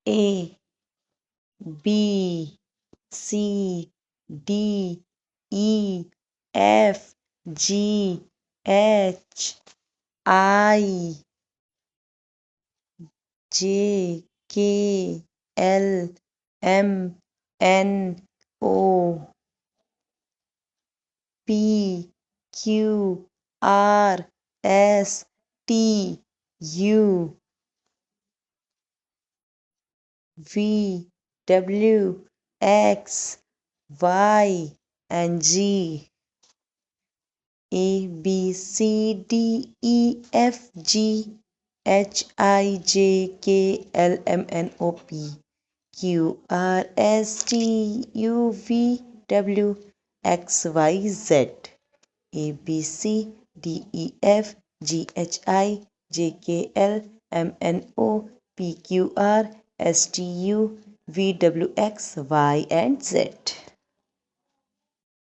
A B C D E F G H I J K L M N O P Q R S T U V W X Y and Z. A B C D E F G H I J K L M N O P Q R S T U V W X Y Z. A B C D E F G H I J K L M N O P Q R S T U V W X Y and Z.